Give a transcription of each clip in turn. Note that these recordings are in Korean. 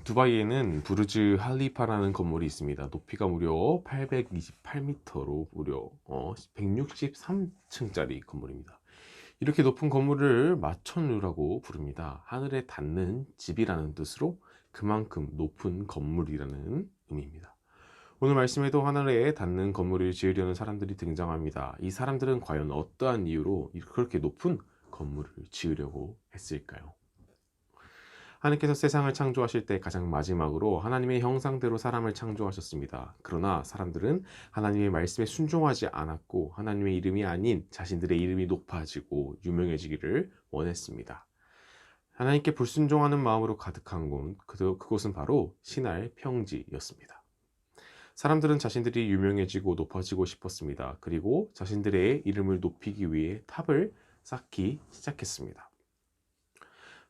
두바이에는 부르즈 할리파라는 건물이 있습니다. 높이가 무려 828m로 무려 163층짜리 건물입니다. 이렇게 높은 건물을 마천루라고 부릅니다. 하늘에 닿는 집이라는 뜻으로 그만큼 높은 건물이라는 의미입니다. 오늘 말씀에도 하늘에 닿는 건물을 지으려는 사람들이 등장합니다. 이 사람들은 과연 어떠한 이유로 그렇게 높은 건물을 지으려고 했을까요? 하나님께서 세상을 창조하실 때 가장 마지막으로 하나님의 형상대로 사람을 창조하셨습니다. 그러나 사람들은 하나님의 말씀에 순종하지 않았고 하나님의 이름이 아닌 자신들의 이름이 높아지고 유명해지기를 원했습니다. 하나님께 불순종하는 마음으로 가득한 그곳은 바로 신할 평지였습니다. 사람들은 자신들이 유명해지고 높아지고 싶었습니다. 그리고 자신들의 이름을 높이기 위해 탑을 쌓기 시작했습니다.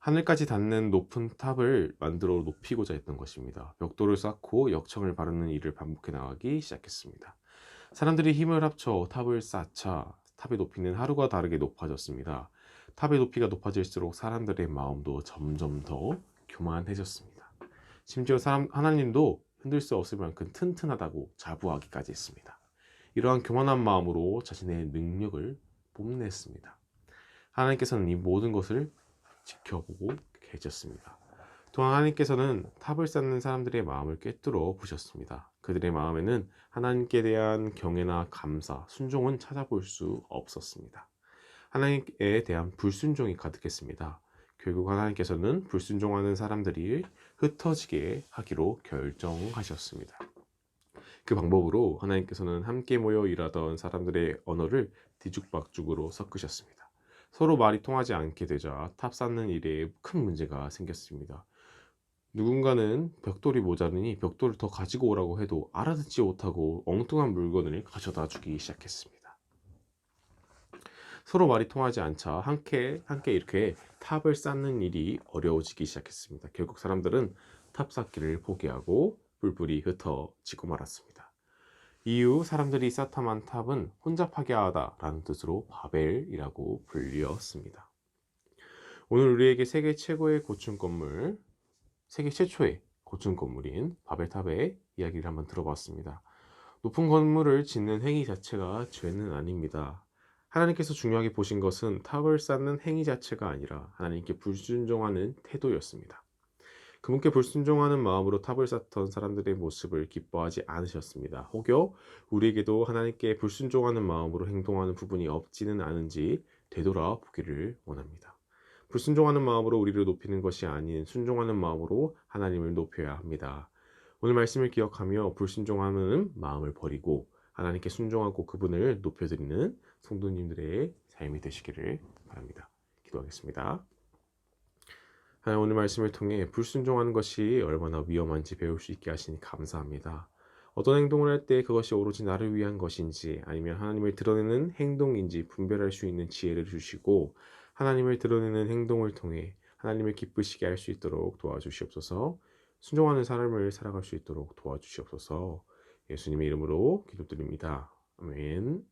하늘까지 닿는 높은 탑을 만들어 높이고자 했던 것입니다. 벽돌을 쌓고 역청을 바르는 일을 반복해 나가기 시작했습니다. 사람들이 힘을 합쳐 탑을 쌓자 탑의 높이는 하루가 다르게 높아졌습니다. 탑의 높이가 높아질수록 사람들의 마음도 점점 더 교만해졌습니다. 심지어 하나님도 흔들 수 없을 만큼 튼튼하다고 자부하기까지 했습니다. 이러한 교만한 마음으로 자신의 능력을 뽐냈습니다. 하나님께서는 이 모든 것을 지켜보고 계셨습니다. 또한 하나님께서는 탑을 쌓는 사람들의 마음을 꿰뚫어 보셨습니다. 그들의 마음에는 하나님께 대한 경외나 감사, 순종은 찾아볼 수 없었습니다. 하나님에 대한 불순종이 가득했습니다. 결국 하나님께서는 불순종하는 사람들이 흩어지게 하기로 결정하셨습니다. 그 방법으로 하나님께서는 함께 모여 일하던 사람들의 언어를 뒤죽박죽으로 섞으셨습니다. 서로 말이 통하지 않게 되자 탑 쌓는 일에 큰 문제가 생겼습니다. 누군가는 벽돌이 모자르니 벽돌을 더 가지고 오라고 해도 알아듣지 못하고 엉뚱한 물건을 가져다 주기 시작했습니다. 서로 말이 통하지 않자 함께 이렇게 탑을 쌓는 일이 어려워지기 시작했습니다. 결국 사람들은 탑 쌓기를 포기하고 뿔뿔이 흩어지고 말았습니다. 이후 사람들이 쌓다만 탑은 혼잡하게 하다 라는 뜻으로 바벨이라고 불렸습니다. 오늘 우리에게 세계 최초의 고층 건물인 바벨탑의 이야기를 한번 들어봤습니다. 높은 건물을 짓는 행위 자체가 죄는 아닙니다. 하나님께서 중요하게 보신 것은 탑을 쌓는 행위 자체가 아니라 하나님께 불순종하는 태도였습니다. 그분께 불순종하는 마음으로 탑을 쌓던 사람들의 모습을 기뻐하지 않으셨습니다. 혹여 우리에게도 하나님께 불순종하는 마음으로 행동하는 부분이 없지는 않은지 되돌아보기를 원합니다. 불순종하는 마음으로 우리를 높이는 것이 아닌 순종하는 마음으로 하나님을 높여야 합니다. 오늘 말씀을 기억하며 불순종하는 마음을 버리고 하나님께 순종하고 그분을 높여드리는 성도님들의 삶이 되시기를 바랍니다. 기도하겠습니다. 하나님, 오늘 말씀을 통해 불순종하는 것이 얼마나 위험한지 배울 수 있게 하시니 감사합니다. 어떤 행동을 할 때 그것이 오로지 나를 위한 것인지 아니면 하나님을 드러내는 행동인지 분별할 수 있는 지혜를 주시고 하나님을 드러내는 행동을 통해 하나님을 기쁘시게 할 수 있도록 도와주시옵소서. 순종하는 삶을 살아갈 수 있도록 도와주시옵소서. 예수님의 이름으로 기도드립니다. 아멘.